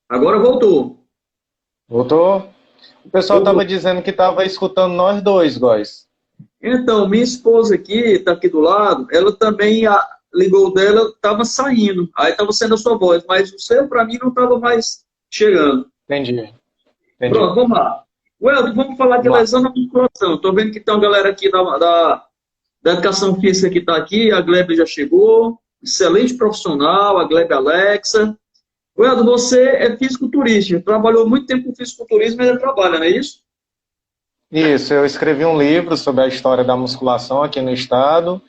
Agora voltou. Voltou? O pessoal estava dizendo que estava escutando nós dois, Góis. Então, minha esposa aqui, está aqui do lado, ela também ligou dela, estava saindo. Aí estava sendo a sua voz, mas o seu, para mim, não estava mais chegando. Entendi, entendi. Pronto, vamos lá. Weldo, vamos falar de Vamos lesão na musculação. Estou vendo que tem uma galera aqui da educação física que está aqui, a Glebe já chegou, excelente profissional, a Glebe Alexa. Weldo, você é fisiculturista, trabalhou muito tempo com fisiculturismo e ainda trabalha, não é isso? Isso, eu escrevi um livro sobre a história da musculação aqui no estado.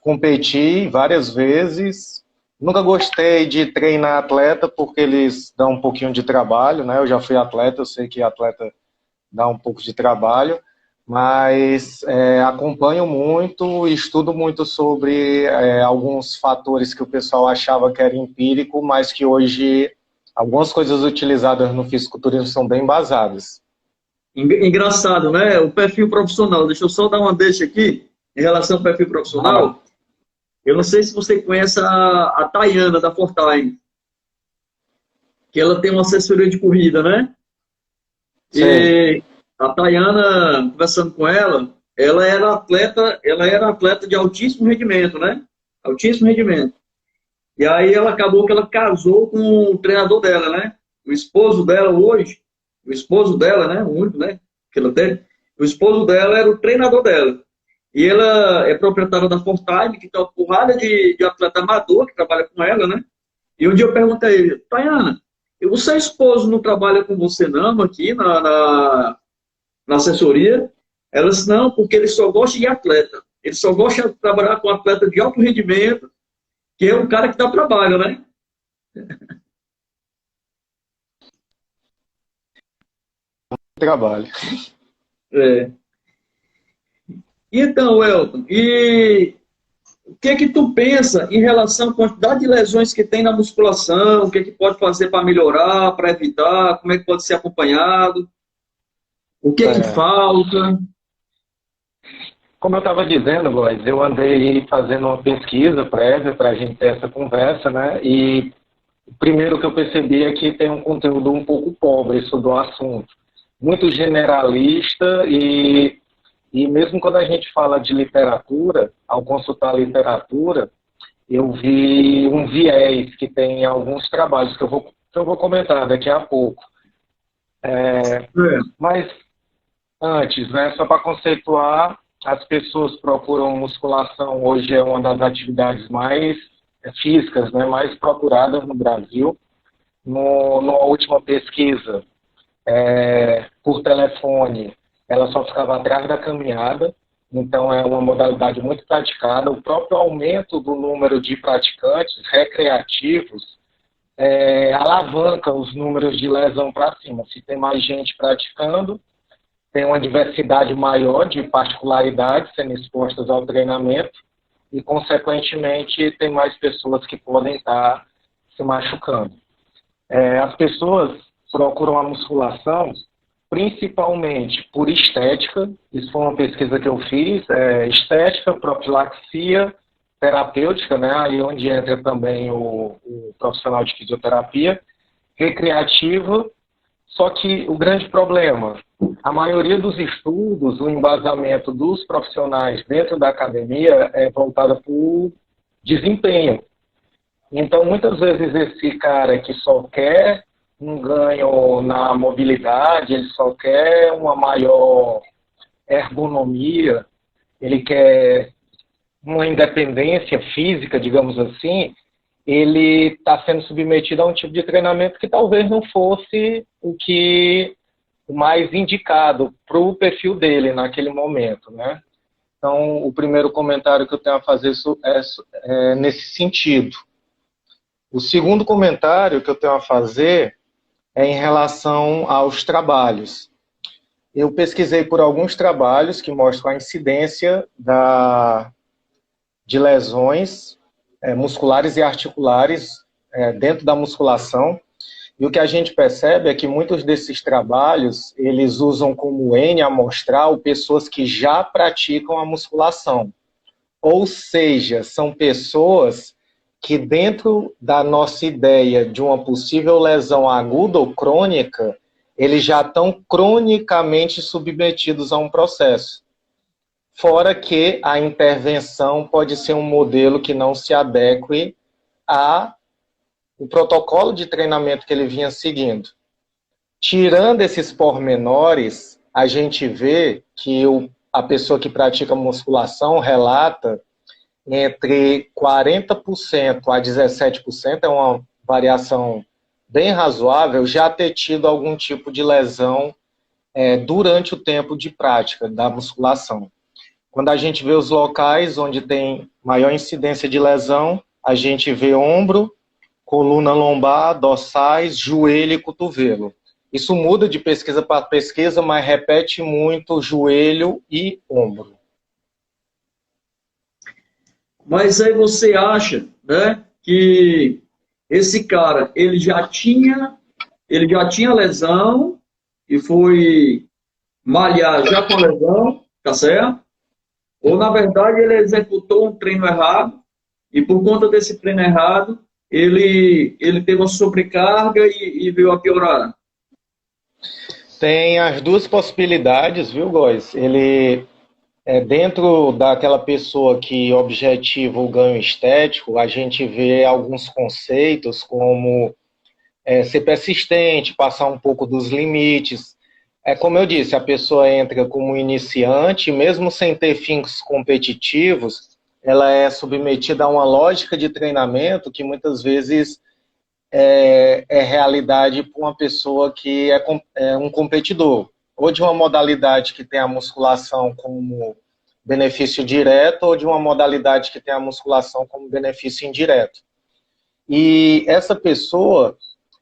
Competi várias vezes. Nunca gostei de treinar atleta porque eles dão um pouquinho de trabalho, né? Eu já fui atleta, eu sei que atleta dá um pouco de trabalho, mas acompanho muito e estudo muito sobre alguns fatores que o pessoal achava que era empírico, mas que hoje algumas coisas utilizadas no fisiculturismo são bem basadas. Engraçado, né? O perfil profissional. Deixa eu só dar uma deixa aqui em relação ao perfil Ah, profissional. Eu não sei se você conhece a Tayana da Fortime, que ela tem uma assessoria de corrida, né? sei. E a Tayana, conversando com ela era atleta de altíssimo rendimento, né? Altíssimo rendimento. E aí ela acabou que ela casou com o treinador dela, né? O esposo dela hoje, o esposo dela, né? O único, né? Que ela tem. O esposo dela era o treinador dela. E ela é proprietária da Fortime, que tem uma porrada de atleta amador que trabalha com ela, né? E um dia eu perguntei a ele, Tayana, o seu esposo não trabalha com você não aqui na assessoria? Ela disse, não, porque ele só gosta de atleta. Ele só gosta de trabalhar com atleta de alto rendimento, que é um cara que dá trabalho, né? Trabalho. É. Então, Elton, e o que é que tu pensa em relação à quantidade de lesões que tem na musculação? O que é que pode fazer para melhorar, para evitar? Como é que pode ser acompanhado? O que é que É. falta? Como eu estava dizendo, Góis, eu andei fazendo uma pesquisa prévia para a gente ter essa conversa, né? E o primeiro que eu percebi é que tem um conteúdo um pouco pobre sobre o assunto, muito generalista e mesmo quando a gente fala de literatura, ao consultar a literatura, eu vi um viés que tem em alguns trabalhos que eu vou comentar daqui a pouco. É, Mas antes, né, só para conceituar, as pessoas procuram musculação, hoje é uma das atividades mais físicas, né, mais procuradas no Brasil. Numa última pesquisa, por telefone, ela só ficava atrás da caminhada, então é uma modalidade muito praticada. O próprio aumento do número de praticantes recreativos alavanca os números de lesão para cima. Se tem mais gente praticando, tem uma diversidade maior de particularidades sendo expostas ao treinamento e, consequentemente, tem mais pessoas que podem estar se machucando. As pessoas procuram a musculação principalmente por estética, isso foi uma pesquisa que eu fiz, estética, profilaxia, terapêutica, né, aí onde entra também o profissional de fisioterapia, recreativa. Só que o grande problema, a maioria dos estudos, o embasamento dos profissionais dentro da academia é voltada para o desempenho. Então, muitas vezes, esse cara que só quer um ganho na mobilidade, ele só quer uma maior ergonomia, ele quer uma independência física, digamos assim, ele está sendo submetido a um tipo de treinamento que talvez não fosse o mais indicado para o perfil dele naquele momento, né? Então, o primeiro comentário que eu tenho a fazer é nesse sentido. O segundo comentário que eu tenho a fazer é em relação aos trabalhos. Eu pesquisei por alguns trabalhos que mostram a incidência de lesões musculares e articulares dentro da musculação. E o que a gente percebe é que muitos desses trabalhos, eles usam como N amostral pessoas que já praticam a musculação. Ou seja, são pessoas que dentro da nossa ideia de uma possível lesão aguda ou crônica, eles já estão cronicamente submetidos a um processo. Fora que a intervenção pode ser um modelo que não se adeque ao protocolo de treinamento que ele vinha seguindo. Tirando esses pormenores, a gente vê que a pessoa que pratica musculação relata entre 40% a 17%, é uma variação bem razoável, já ter tido algum tipo de lesão durante o tempo de prática da musculação. Quando a gente vê os locais onde tem maior incidência de lesão, a gente vê ombro, coluna lombar, dorsais, joelho e cotovelo. Isso muda de pesquisa para pesquisa, mas repete muito joelho e ombro. Mas aí você acha, né, que esse cara, ele já tinha lesão e foi malhar já com lesão, tá certo? Ou, na verdade, ele executou um treino errado e, por conta desse treino errado, ele teve uma sobrecarga e veio a piorar? Tem as duas possibilidades, viu, Góis? Ele, dentro daquela pessoa que objetiva o ganho estético, a gente vê alguns conceitos como ser persistente, passar um pouco dos limites. Como eu disse, a pessoa entra como iniciante, mesmo sem ter fins competitivos, ela é submetida a uma lógica de treinamento que muitas vezes é realidade para uma pessoa que é um competidor, ou de uma modalidade que tem a musculação como benefício direto, ou de uma modalidade que tem a musculação como benefício indireto. E essa pessoa,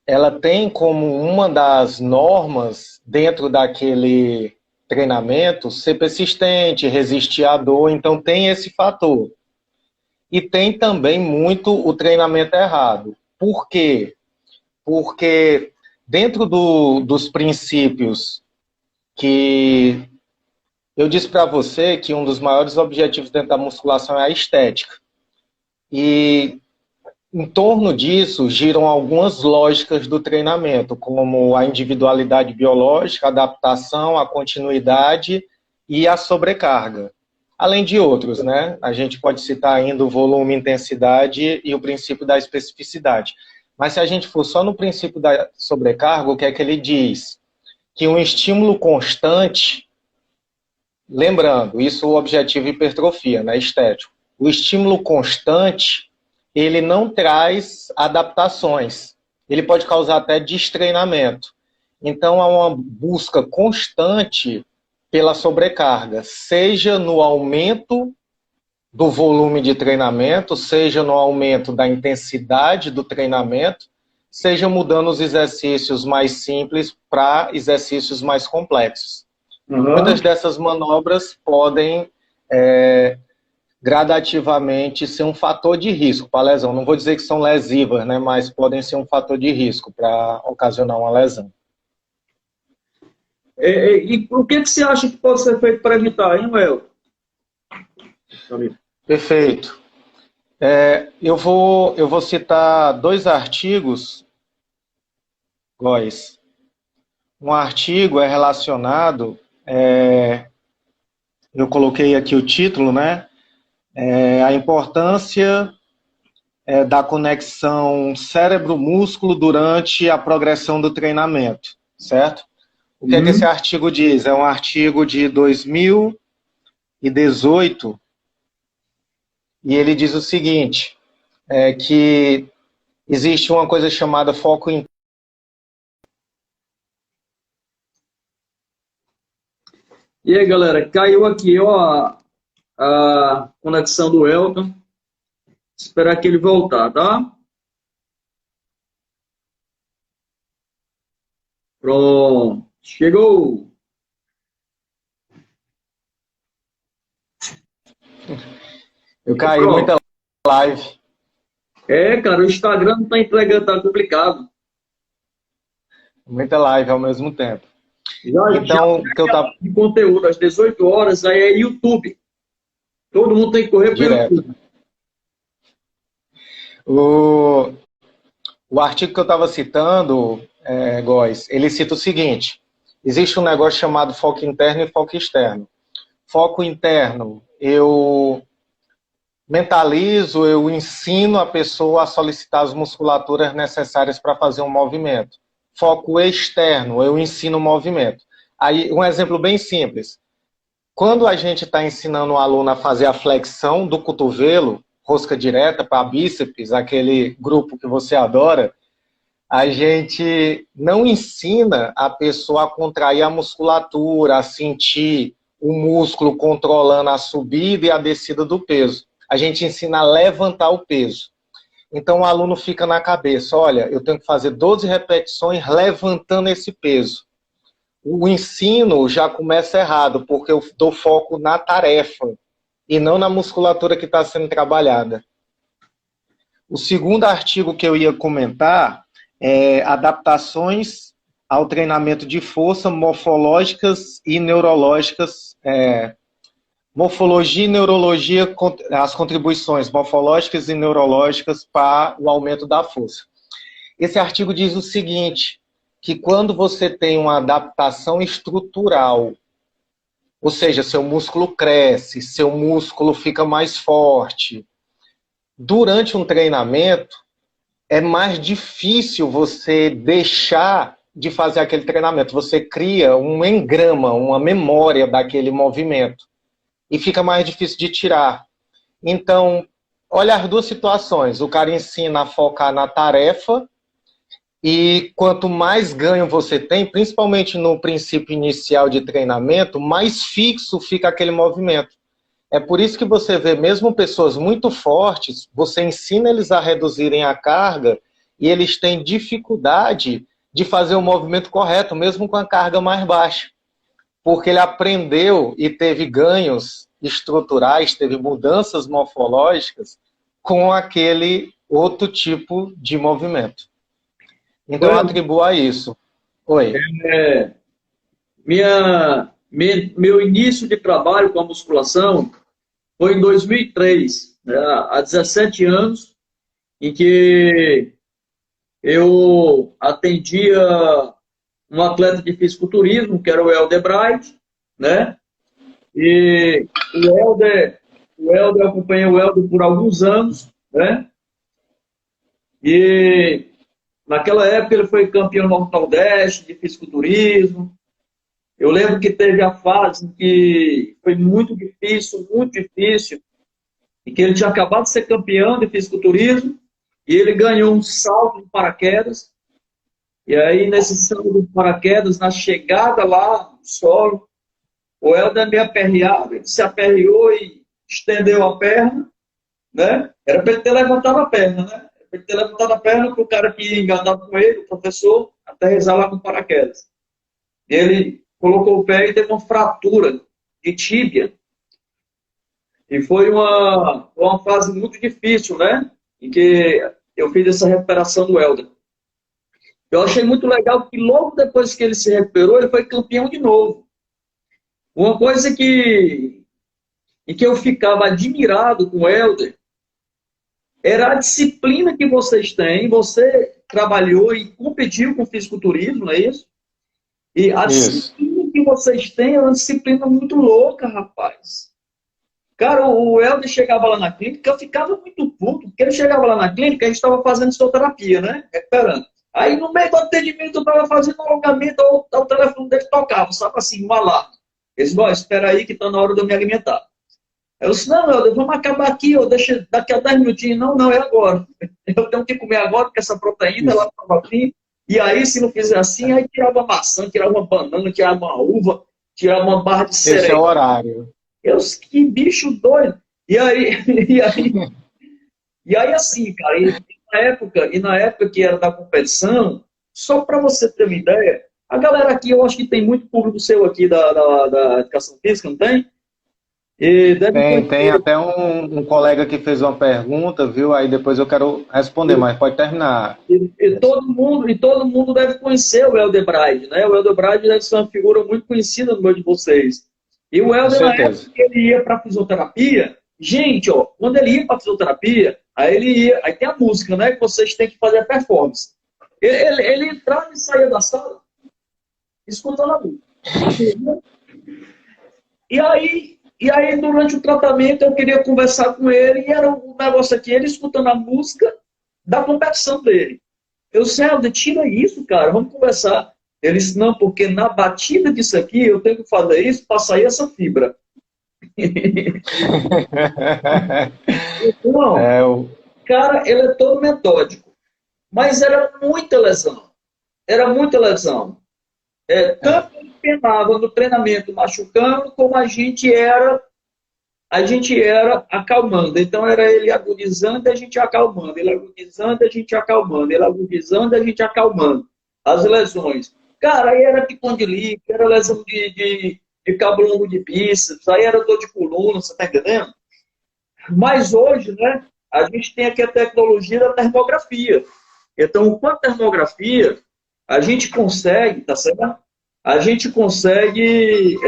ela tem como uma das normas dentro daquele treinamento ser persistente, resistir à dor, então tem esse fator. E tem também muito o treinamento errado. Por quê? Porque dentro dos princípios que eu disse para você que um dos maiores objetivos dentro da musculação é a estética. E em torno disso giram algumas lógicas do treinamento, como a individualidade biológica, a adaptação, a continuidade e a sobrecarga. Além de outros, né? A gente pode citar ainda o volume, intensidade e o princípio da especificidade. Mas se a gente for só no princípio da sobrecarga, o que é que ele diz? Que um estímulo constante, lembrando, isso é o objetivo hipertrofia, né? Estético. O estímulo constante, ele não traz adaptações. Ele pode causar até destreinamento. Então, há uma busca constante pela sobrecarga, seja no aumento do volume de treinamento, seja no aumento da intensidade do treinamento, seja mudando os exercícios mais simples para exercícios mais complexos. Uhum. Muitas dessas manobras podem gradativamente ser um fator de risco para a lesão. Não vou dizer que são lesivas, né, mas podem ser um fator de risco para ocasionar uma lesão. E o que você acha que pode ser feito para evitar, hein, Well? Perfeito. Eu vou citar dois artigos, Góis. Um artigo é relacionado, eu coloquei aqui o título, né? A importância da conexão cérebro-músculo durante a progressão do treinamento, certo? O que é que esse artigo diz? É um artigo de 2018 e ele diz o seguinte, que existe uma coisa chamada foco interno. E aí, galera, caiu aqui, ó, a conexão do Elton. Esperar que ele voltar, tá? Pronto. Chegou. Eu caí muita live. Cara, o Instagram não tá entregando, tá complicado. Muita live ao mesmo tempo. Então, que eu tava... de conteúdo às 18 horas, aí é YouTube. Todo mundo tem que correr para o YouTube. O, o artigo que eu estava citando, Góes, ele cita o seguinte: existe um negócio chamado foco interno e foco externo. Foco interno, eu mentalizo, eu ensino a pessoa a solicitar as musculaturas necessárias para fazer um movimento. Foco externo, eu ensino o movimento. Aí, um exemplo bem simples. Quando a gente está ensinando o aluno a fazer a flexão do cotovelo, rosca direta para bíceps, aquele grupo que você adora, a gente não ensina a pessoa a contrair a musculatura, a sentir o músculo controlando a subida e a descida do peso. A gente ensina a levantar o peso. Então o aluno fica na cabeça, olha, eu tenho que fazer 12 repetições levantando esse peso. O ensino já começa errado, porque eu dou foco na tarefa e não na musculatura que está sendo trabalhada. O segundo artigo que eu ia comentar é adaptações ao treinamento de força morfológicas e neurológicas, morfologia e neurologia, as contribuições morfológicas e neurológicas para o aumento da força. Esse artigo diz o seguinte, que quando você tem uma adaptação estrutural, ou seja, seu músculo cresce, seu músculo fica mais forte, durante um treinamento, é mais difícil você deixar de fazer aquele treinamento. Você cria um engrama, uma memória daquele movimento. E fica mais difícil de tirar. Então, olha as duas situações. O cara ensina a focar na tarefa e quanto mais ganho você tem, principalmente no princípio inicial de treinamento, mais fixo fica aquele movimento. É por isso que você vê mesmo pessoas muito fortes, você ensina eles a reduzirem a carga e eles têm dificuldade de fazer o movimento correto, mesmo com a carga mais baixa. Porque ele aprendeu e teve ganhos estruturais, teve mudanças morfológicas com aquele outro tipo de movimento. Então, eu atribuo a isso. Oi. Meu início de trabalho com a musculação foi em 2003, né, há 17 anos, em que eu atendia um atleta de fisiculturismo, que era o Helder Bright, né? E eu acompanhei o Helder por alguns anos, né? E naquela época ele foi campeão Nordeste de fisiculturismo. Eu lembro que teve a fase que foi muito difícil, e que ele tinha acabado de ser campeão de fisiculturismo, e ele ganhou um salto de paraquedas. E aí, nesse salto de paraquedas, na chegada lá no solo, o Helder me aperreava, ele se aperreou e estendeu a perna, né? Era para ele ter levantado a perna, né? Era para ele ter levantado a perna para o cara que ia enganar com ele, o professor, aterrissar lá com paraquedas. E ele colocou o pé e teve uma fratura de tíbia. E foi uma fase muito difícil, né? Em que eu fiz essa recuperação do Helder. Eu achei muito legal que logo depois que ele se recuperou, ele foi campeão de novo. Uma coisa em que eu ficava admirado com o Helder era a disciplina que vocês têm. Você trabalhou e competiu com fisiculturismo, não é isso? E a disciplina que vocês têm é uma disciplina muito louca, rapaz. Cara, o Helder chegava lá na clínica, eu ficava muito puto, porque ele chegava lá na clínica, a gente estava fazendo fisioterapia, né? Recuperando. Aí, no meio do atendimento, eu estava fazendo um alongamento, o telefone dele tocava, sabe assim, um alarme. Ele disse, espera aí que está na hora de eu me alimentar. Eu disse, não, Helder, vamos acabar aqui, deixa daqui a 10 minutinhos. Não, é agora. Eu tenho que comer agora, porque essa proteína, ela estava fria. E aí, se não fizer assim, aí tirava maçã, tirava uma banana, tirava uma uva, tirava uma barra de cereal. Esse é o horário. Eu disse, que bicho doido. E aí assim, cara, e na época que era da competição, só para você ter uma ideia, a galera aqui, eu acho que tem muito público seu aqui da educação física, não tem? Tem até um colega que fez uma pergunta, viu? Aí depois eu quero responder, mas pode terminar. E todo mundo deve conhecer o Helder Braide, né? O Helder Braide deve ser uma figura muito conhecida no meio de vocês. E o Helder, na época que ele ia para fisioterapia, gente, quando ele ia para fisioterapia, Aí ele ia, aí tem a música, né? Que vocês têm que fazer a performance. Ele entrava e saía da sala escutando a música. E aí, durante o tratamento, eu queria conversar com ele, e era um negócio aqui, ele escutando a música da competição dele. Eu disse, Helder, tira isso, cara, vamos conversar. Ele disse, não, porque na batida disso aqui, eu tenho que fazer isso para sair essa fibra. Então, cara, ele é todo metódico. Mas era muita lesão. Era muita lesão. Tanto ele penava no treinamento machucando, como a gente era acalmando. Então era ele agonizando e a gente acalmando. Ele agonizando e a gente acalmando. Ele agonizando e a gente acalmando. As lesões. Cara, aí era epicondilite, era lesão de cabo longo de bíceps, aí era dor de coluna, você tá entendendo? Mas hoje, né, a gente tem aqui a tecnologia da termografia. Então, com a termografia, a gente consegue, tá certo? A gente consegue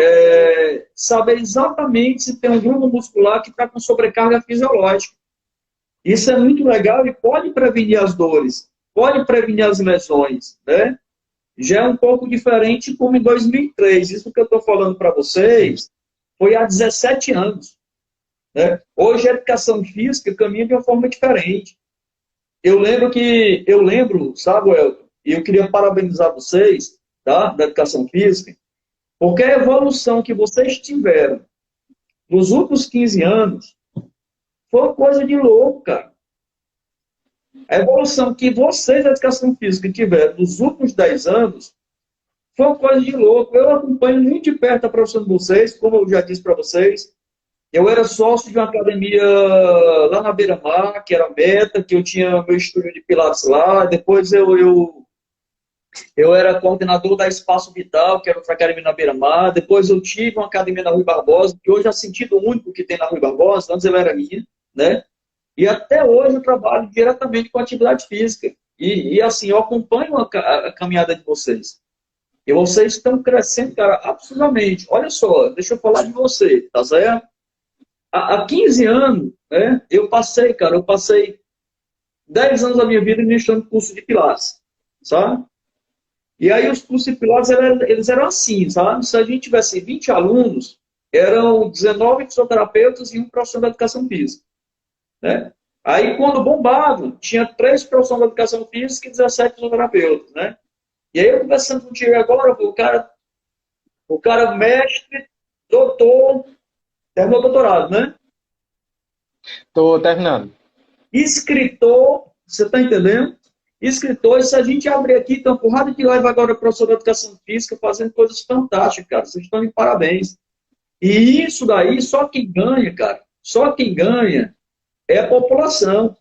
saber exatamente se tem um grupo muscular que está com sobrecarga fisiológica. Isso é muito legal e pode prevenir as dores, pode prevenir as lesões, né? Já é um pouco diferente como em 2003. Isso que eu estou falando para vocês foi há 17 anos. Né? Hoje a educação física caminha de uma forma diferente. Eu lembro, sabe, Elton, e eu queria parabenizar vocês, tá, da educação física, porque a evolução que vocês tiveram nos últimos 15 anos foi uma coisa de louco, cara. A evolução que vocês da educação física tiveram nos últimos 10 anos foi uma coisa de louco. Eu acompanho muito de perto a profissão de vocês, como eu já disse para vocês. Eu era sócio de uma academia lá na Beira-Mar, que era Meta, que eu tinha meu estúdio de pilates lá. Depois eu era coordenador da Espaço Vital, que era outra academia na Beira-Mar. Depois eu tive uma academia na Rui Barbosa, que hoje é sentido único que tem na Rui Barbosa. Antes ela era minha, né? E até hoje eu trabalho diretamente com atividade física. E assim, eu acompanho a caminhada de vocês. E vocês estão crescendo, cara, absurdamente. Olha só, deixa eu falar de você, tá certo? Há 15 anos, né, eu passei 10 anos da minha vida ministrando curso de Pilates, sabe? E aí os cursos de Pilates, eles eram assim, sabe? Se a gente tivesse 20 alunos, eram 19 fisioterapeutas e um profissional da educação física. Né? Aí, quando bombavam, tinha 3 profissionais da educação física e 17 fisioterapeutas, né? E aí, eu conversando contigo agora, o cara mestre, doutor, terminou o doutorado, né? Estou terminando. Escritor, você está entendendo? Escritor, e se a gente abrir aqui, tem uma porrada de live agora, professor da educação física, fazendo coisas fantásticas, cara. Vocês estão de parabéns. E isso daí, só quem ganha, cara, só quem ganha é a população.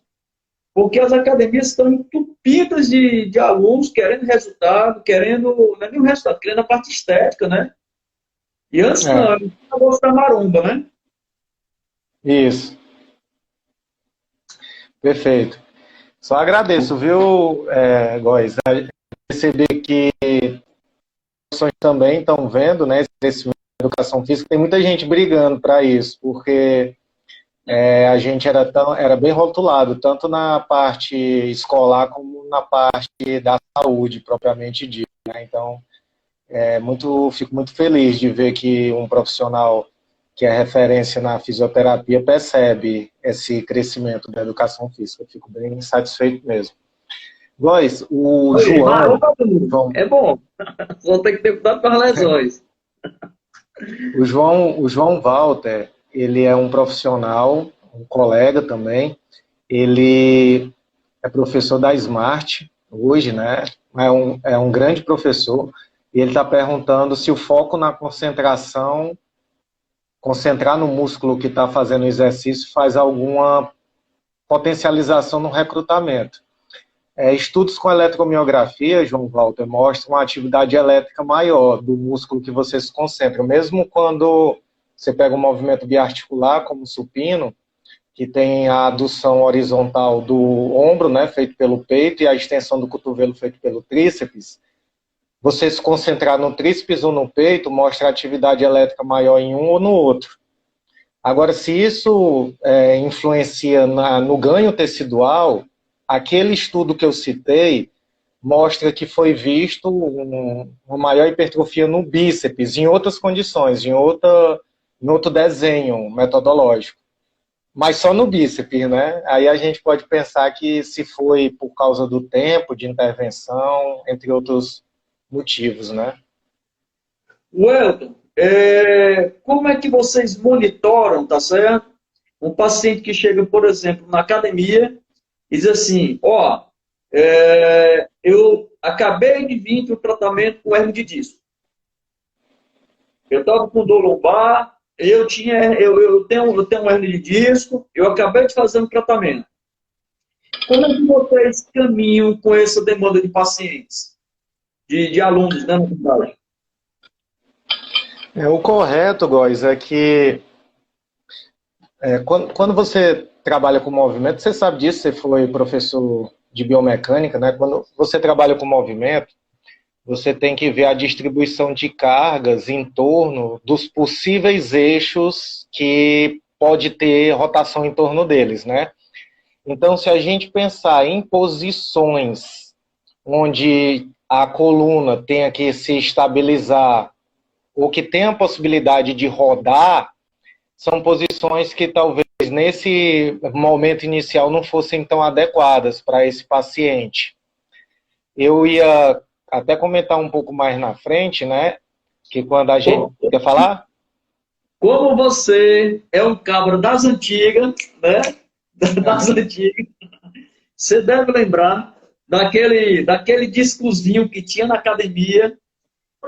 Porque as academias estão entupidas de alunos querendo resultado, não é nem o resultado, querendo a parte estética, né? E antes não, era o negócio da maromba, né? Isso. Perfeito. Só agradeço, viu, Góis? Perceber que as também estão vendo, né, esse crescimento da educação física. Tem muita gente brigando para isso, porque a gente era bem rotulado, tanto na parte escolar como na parte da saúde, propriamente dita. Né? Então, fico muito feliz de ver que um profissional que é referência na fisioterapia percebe esse crescimento da educação física. Eu fico bem satisfeito mesmo. Góis, o João... É bom, só tem que ter cuidado com as lesões. O João Walter, ele é um profissional, um colega também. Ele é professor da Smart hoje, né? É um grande professor. E ele está perguntando se o foco na concentração, concentrar no músculo que está fazendo o exercício, faz alguma potencialização no recrutamento. Estudos com eletromiografia, João Walter, mostram uma atividade elétrica maior do músculo que você se concentra. Mesmo quando você pega um movimento biarticular, como o supino, que tem a adução horizontal do ombro, né, feito pelo peito, e a extensão do cotovelo feito pelo tríceps, você se concentrar no tríceps ou no peito mostra atividade elétrica maior em um ou no outro. Agora, se isso influencia no ganho tecidual, aquele estudo que eu citei mostra que foi visto uma maior hipertrofia no bíceps, em outras condições, em outro desenho metodológico. Mas só no bíceps, né? Aí a gente pode pensar que se foi por causa do tempo de intervenção, entre outros motivos, né? Welton, como é que vocês monitoram, tá certo? Um paciente que chega, por exemplo, na academia e diz assim, ó, eu acabei de vir para o tratamento com hernia de disco. Eu estava com dor lombar, eu tenho uma hernia de disco, eu acabei de fazer um tratamento. Como é que vocês caminham com essa demanda de pacientes, de alunos, né, na verdade? O correto, Góis, é que quando você trabalha com movimento, você sabe disso, você foi professor de biomecânica, né? Quando você trabalha com movimento, você tem que ver a distribuição de cargas em torno dos possíveis eixos que pode ter rotação em torno deles, né? Então, se a gente pensar em posições onde a coluna tenha que se estabilizar ou que tem a possibilidade de rodar, são posições que talvez nesse momento inicial não fossem tão adequadas para esse paciente. Eu ia até comentar um pouco mais na frente, né? Que quando a gente... Quer falar? Como você é um cabra das antigas, né? Das antigas, você deve lembrar daquele discozinho que tinha na academia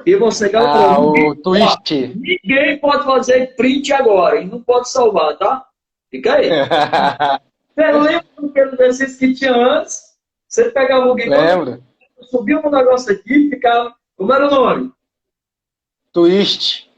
e você o twist. Ninguém pode fazer print agora e não pode salvar, tá? Fica aí. Você lembra daquele exercício que tinha antes? Você pegava alguém, subia um negócio aqui e ficava... Como era o nome? Twist.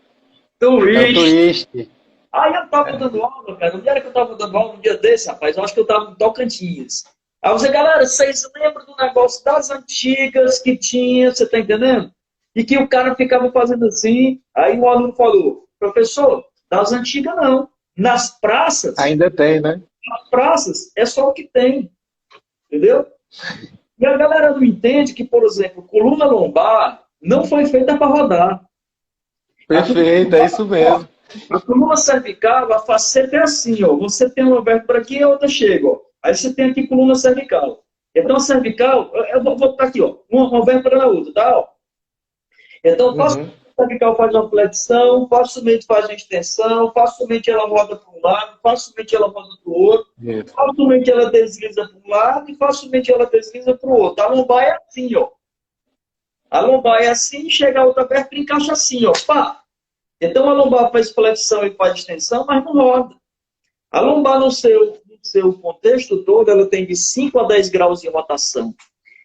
Twist. Aí eu tava dando aula, cara. Onde era que eu tava dando aula um dia desse, rapaz? Eu acho que eu tava no Tocantins. Aí você, galera, vocês lembram do negócio das antigas que tinha, você tá entendendo? E que o cara ficava fazendo assim. Aí o aluno falou, professor, das antigas não. Nas praças... Ainda tem, né? Nas praças é só o que tem. Entendeu? E a galera não entende que, por exemplo, coluna lombar não foi feita para rodar. Perfeito, é isso mesmo. A coluna cervical, a faceta é assim, ó. Você tem uma vértebra aqui e a outra chega, ó. Aí você tem aqui coluna cervical. Então, a cervical, eu vou botar aqui, ó. Uma vértebra na outra, tá? Ó. Então, a cervical faz uma flexão, facilmente faz uma extensão, facilmente ela roda para um lado, facilmente ela roda para o outro, facilmente ela desliza para um lado e facilmente ela desliza para o outro. A lombar é assim, ó. A lombar é assim, chega a outra vértebra e encaixa assim, ó. Pá! Então, a lombar faz flexão e faz extensão, mas não roda. A lombar, no seu contexto todo, ela tem de 5 a 10 graus de rotação.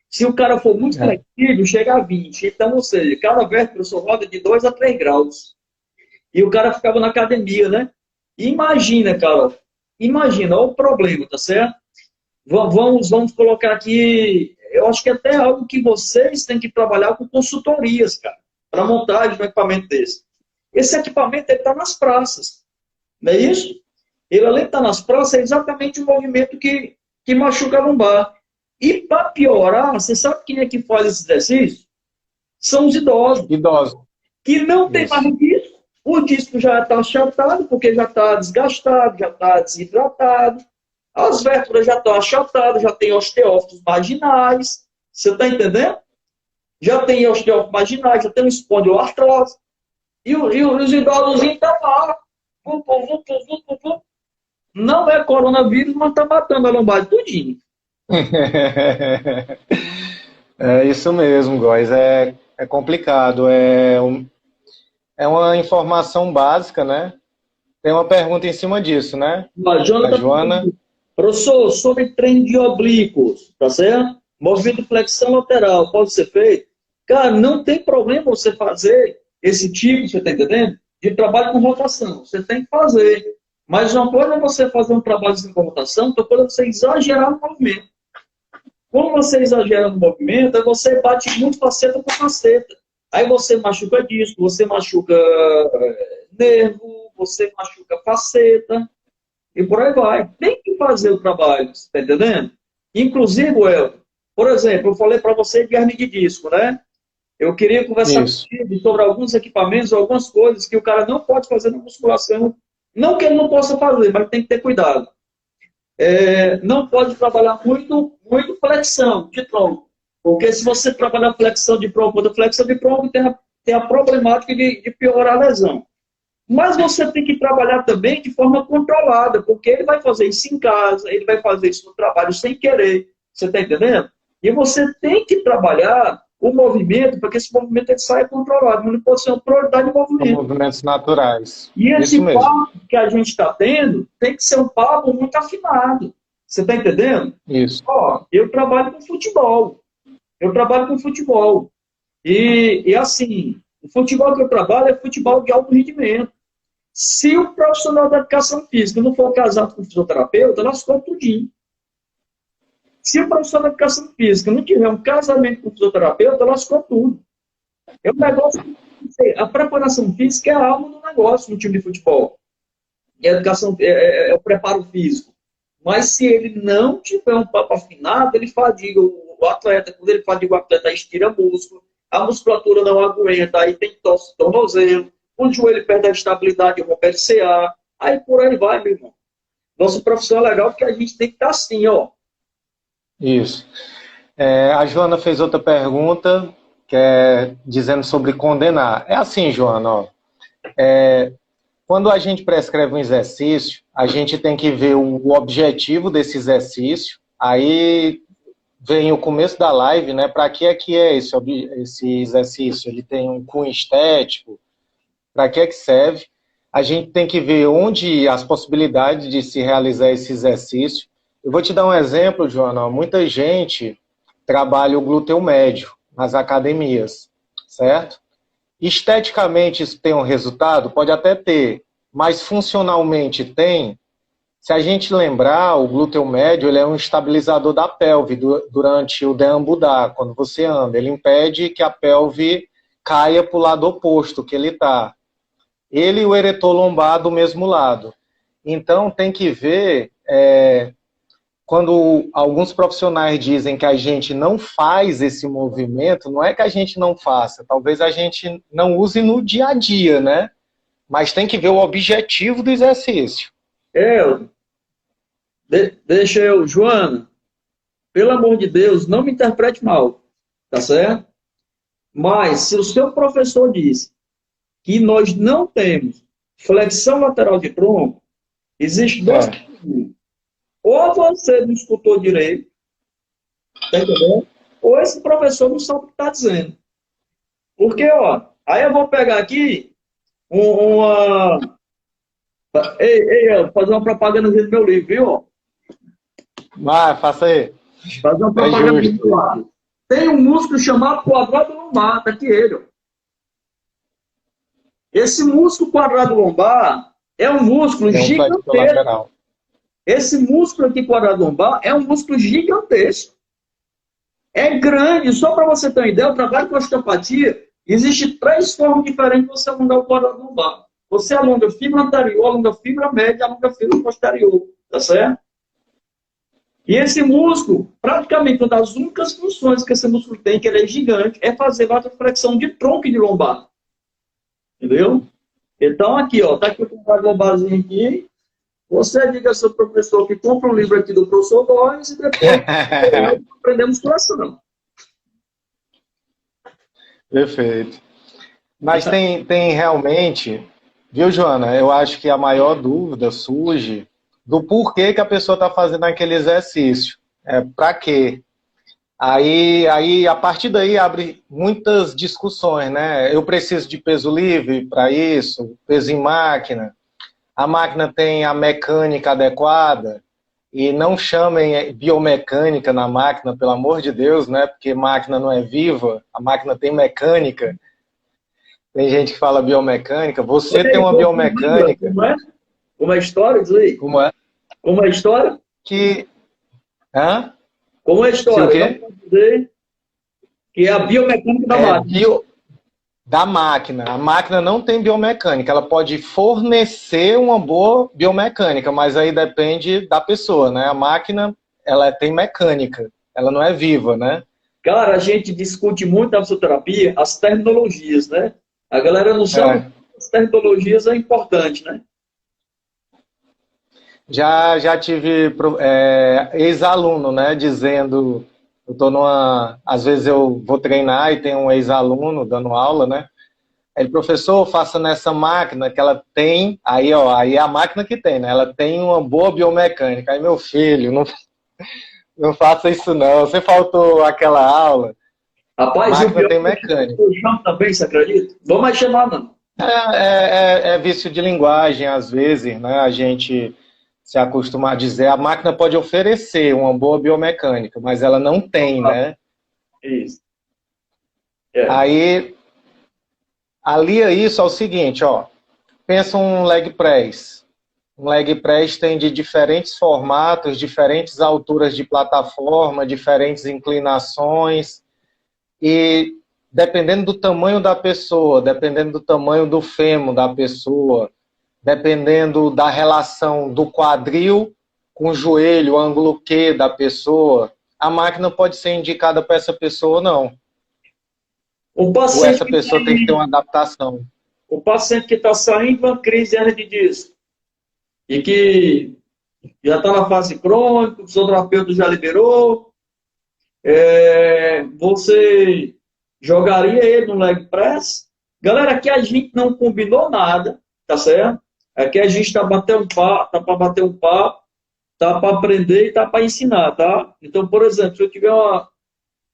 Se o cara for muito flexível, chega a 20. Então, ou seja, cada vértebra só roda de 2 a 3 graus. E o cara ficava na academia, né? Imagina, cara. Imagina, olha o problema, tá certo? Vamos colocar aqui... Eu acho que até algo que vocês têm que trabalhar com consultorias, cara, para montagem de um equipamento desse. Esse equipamento está nas praças, não é isso? Ele, além de estar nas praças, é exatamente o movimento que machuca a lombar. E para piorar, você sabe quem é que faz esse exercício? São os idosos. Que não tem mais disco. O disco já está achatado, porque já está desgastado, já está desidratado. As vértebras já estão achatadas, já tem osteófitos marginais. Você está entendendo? Já tem osteófitos marginais, já tem um espondiloartrose. E os idosos estão lá. Não é coronavírus, mas está matando a lombar tudinho. É isso mesmo, Góis. É complicado. É uma informação básica, né? Tem uma pergunta em cima disso, né? A Joana. Professor, sobre treino de oblíquos, tá certo? Movimento de flexão lateral, pode ser feito? Cara, não tem problema você fazer esse tipo, você tá entendendo? De trabalho com rotação. Você tem que fazer. Mas uma coisa é você fazer um trabalho com rotação, outra coisa é você exagerar no movimento. Quando você exagera no movimento, aí você bate muito faceta por faceta. Aí você machuca disco, você machuca nervo, você machuca a faceta, e por aí vai. Tem que fazer o trabalho, está entendendo? Inclusive, Elton, por exemplo, eu falei para você de hernia de disco, né? Eu queria conversar Isso. contigo sobre alguns equipamentos, algumas coisas que o cara não pode fazer na musculação. Não que ele não possa fazer, mas tem que ter cuidado. Não pode trabalhar muito flexão de tronco. Porque se você trabalhar flexão de tronco, tem a problemática de piorar a lesão. Mas você tem que trabalhar também de forma controlada, porque ele vai fazer isso em casa, ele vai fazer isso no trabalho sem querer. Você está entendendo? E você tem que trabalhar o movimento para que esse movimento ele saia controlado. Não pode ser uma prioridade de movimento. São movimentos naturais. E esse Isso mesmo. papo que a gente está tendo tem que ser um papo muito afinado. Você está entendendo? Isso. Ó, eu trabalho com futebol. E assim, o futebol que eu trabalho é futebol de alto rendimento. Se o profissional da educação física não for casado com o fisioterapeuta, lascou tudinho. Se o profissional da educação física não tiver um casamento com o fisioterapeuta, lascou tudo. É um negócio. A preparação física é a alma do negócio no time de futebol. E a educação é o preparo físico. Mas se ele não tiver um papo afinado, ele fadiga o atleta. Quando ele fadiga o atleta, estira músculo. A musculatura não aguenta, aí tem tosse, tornozelo. O joelho perde a estabilidade, rompe LCA. Aí por aí vai, meu irmão. Nossa profissão é legal porque a gente tem que estar assim, ó. Isso. A Joana fez outra pergunta, dizendo sobre condenar. É assim, Joana, ó. Quando a gente prescreve um exercício, a gente tem que ver o objetivo desse exercício. Aí vem o começo da live, né? Para que é esse exercício? Ele tem um cunho estético? Para que serve? A gente tem que ver onde as possibilidades de se realizar esse exercício. Eu vou te dar um exemplo, Joana. Muita gente trabalha o glúteo médio nas academias, certo? Esteticamente isso tem um resultado? Pode até ter, mas funcionalmente tem. Se a gente lembrar, o glúteo médio ele é um estabilizador da pelve durante o deambular, quando você anda. Ele impede que a pelve caia para o lado oposto que ele está. Ele e o eretor lombar do mesmo lado. Então tem que ver, quando alguns profissionais dizem que a gente não faz esse movimento, não é que a gente não faça, talvez a gente não use no dia a dia, né? Mas tem que ver o objetivo do exercício. Deixa eu, Joana, pelo amor de Deus, não me interprete mal, tá certo? Mas se o seu professor disse que nós não temos flexão lateral de tronco, existe dois caminhos. Ou você não escutou direito, tá entendendo? Ou esse professor não sabe o que está dizendo. Porque, ó, aí eu vou pegar aqui uma... Ei, fazer uma propaganda do meu livro, viu? Vai, faça aí. Fazer uma propaganda do meu lado. Tem um músculo chamado quadrado lombar, tá aqui ele, ó. Esse músculo quadrado lombar é um músculo gigantesco. Esse músculo aqui quadrado lombar é um músculo gigantesco. É grande. Só para você ter uma ideia, o trabalho com osteopatia, existe 3 formas diferentes de você alongar o quadrado lombar. Você alonga a fibra anterior, alonga a fibra média, alonga a fibra posterior. Tá certo? E esse músculo, praticamente uma das únicas funções que esse músculo tem, que ele é gigante, é fazer flexão de tronco e de lombar. Entendeu? Então, aqui, ó, tá aqui o quadrado lombarzinho aqui. Você diga ao seu professor que compra um livro aqui do professor Góes e depois aprender musculação. Perfeito. Mas tem realmente, viu, Joana? Eu acho que a maior dúvida surge do porquê que a pessoa está fazendo aquele exercício. Para quê? Aí, a partir daí, abre muitas discussões, né? Eu preciso de peso livre para isso, peso em máquina. A máquina tem a mecânica adequada, e não chamem biomecânica na máquina, pelo amor de Deus, né? Porque máquina não é viva, a máquina tem mecânica. Tem gente que fala biomecânica, você tem uma biomecânica. Como é a história, diz aí? Como é? Como é a história? Hã? Como é a história? Dizer que é a biomecânica da máquina. da máquina. A máquina não tem biomecânica, ela pode fornecer uma boa biomecânica, mas aí depende da pessoa, né? A máquina, ela tem mecânica, ela não é viva, né? Cara, a gente discute muito na fisioterapia as terminologias, né? A galera não sabe É. que as terminologias é importante, né? Já tive ex-aluno, né, dizendo, eu tô às vezes eu vou treinar e tem um ex-aluno dando aula, né? Ele, professor, faça nessa máquina que ela tem, aí, ó, aí é a máquina que tem, né? Ela tem uma boa biomecânica. Aí, meu filho, não faça isso não. Você faltou aquela aula. A Rapaz, e o máquina pior tem é que mecânica. eu chamo também, você acredita? Vou mais chamar, não. É vício de linguagem, às vezes, né? A gente se acostuma a dizer, a máquina pode oferecer uma boa biomecânica, mas ela não tem, Ah, né? isso. É. Aí, alia isso ao seguinte, ó. Pensa um leg press. Um leg press tem de diferentes formatos, diferentes alturas de plataforma, diferentes inclinações, e dependendo do tamanho da pessoa, dependendo do tamanho do fêmur da pessoa, dependendo da relação do quadril com o joelho, o ângulo Q da pessoa, a máquina pode ser indicada para essa pessoa ou não. O Ou paciente essa que pessoa tem que ter tem, uma adaptação. o paciente que está saindo de uma crise de disco e que já está na fase crônica, o fisioterapeuta já liberou, você jogaria ele no leg press? Galera, aqui a gente não combinou nada, tá certo? Aqui a gente está batendo um papo, tá para bater um papo, tá para aprender e tá para ensinar, tá? Então, por exemplo, se eu tiver uma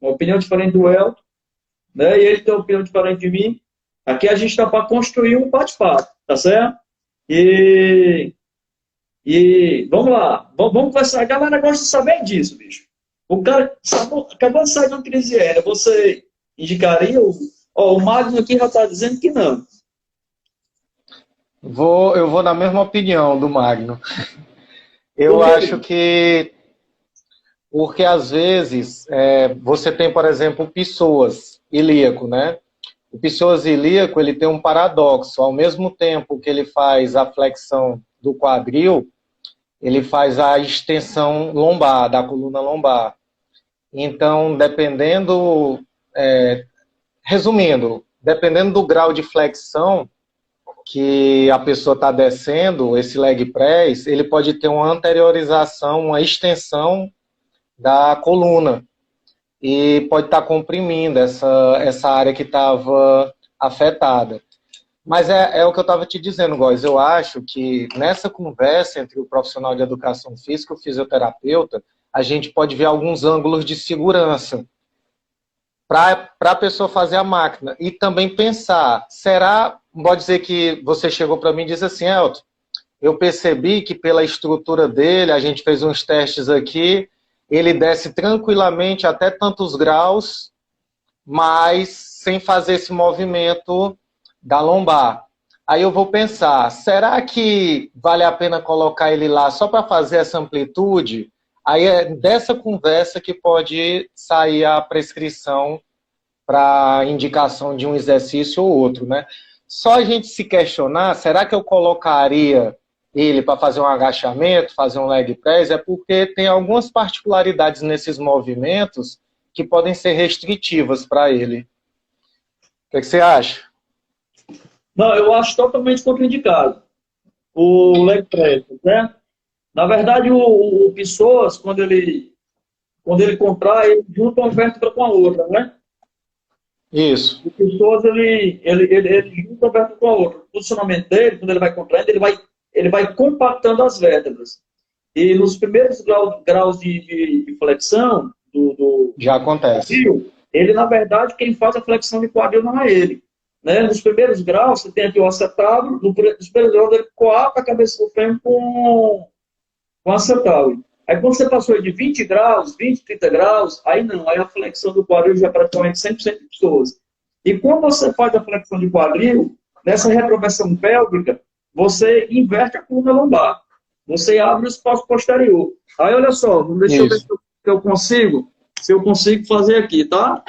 opinião diferente do Elton, né, e ele tem uma opinião diferente de mim, aqui a gente está para construir um bate-papo, tá certo? E, e vamos lá, vamos conversar. A galera gosta de saber disso, bicho. O cara acabou de sair de uma crise aérea, você indicaria o Magno aqui já está dizendo que não. Eu vou na mesma opinião do Magno. Por Eu quê? acho que, porque às vezes, você tem, por exemplo, o psoas ilíaco, né? O psoas ilíaco, ele tem um paradoxo. Ao mesmo tempo que ele faz a flexão do quadril, ele faz a extensão lombar, da coluna lombar. Então, resumindo, dependendo do grau de flexão que a pessoa está descendo, esse leg press, ele pode ter uma anteriorização, uma extensão da coluna e pode estar comprimindo essa área que estava afetada. Mas é o que eu estava te dizendo, Góis. Eu acho que nessa conversa entre o profissional de educação física e o fisioterapeuta, a gente pode ver alguns ângulos de segurança para a pessoa fazer a máquina. E também pensar, pode dizer que você chegou para mim e disse assim, Elton, eu percebi que pela estrutura dele, a gente fez uns testes aqui, ele desce tranquilamente até tantos graus, mas sem fazer esse movimento da lombar. Aí eu vou pensar, será que vale a pena colocar ele lá só para fazer essa amplitude? Aí é dessa conversa que pode sair a prescrição para indicação de um exercício ou outro, né? Só a gente se questionar, será que eu colocaria ele para fazer um agachamento, fazer um leg press? É porque tem algumas particularidades nesses movimentos que podem ser restritivas para ele. O que você acha? Não, eu acho totalmente contraindicado o leg press, né? Na verdade, o Pessoas, quando ele contrai, ele junta uma vértebra com a outra, né? Isso. O Pessoas, ele junta uma vértebra com a outra. O posicionamento dele, quando ele vai contraindo, ele vai compactando as vértebras. E nos primeiros graus de flexão Já do acontece. quadril, ele, na verdade, quem faz a flexão de quadril não é ele. Né? Nos primeiros graus, você tem aqui o acetábulo, nos primeiros graus ele coata a cabeça do fêmur com acetábulo. Aí quando você passou de 20 graus, 20, 30 graus, aí não, aí a flexão do quadril já é praticamente 100% de pessoas. E quando você faz a flexão de quadril, nessa retroversão pélvica, você inverte a coluna lombar. Você abre o espaço posterior. Aí olha só, deixa eu ver Isso. se eu consigo fazer aqui, tá?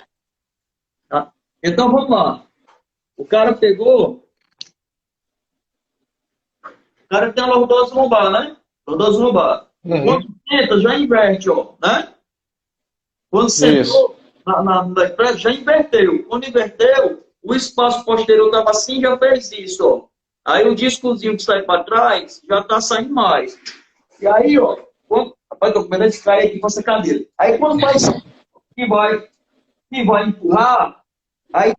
Tá? Então vamos lá. O cara pegou, o cara tem a lordose lombar, né? Lordose lombar. Uhum. Quando senta, já inverte, ó, né? Quando Isso. sentou no leg press, já inverteu. Quando inverteu, o espaço posterior estava assim, já fez isso, ó. Aí o discozinho que sai para trás já está saindo mais. E aí, ó, rapaz, tô com medo de cair aqui com essa cadeira. Aí quando faz que vai empurrar, aí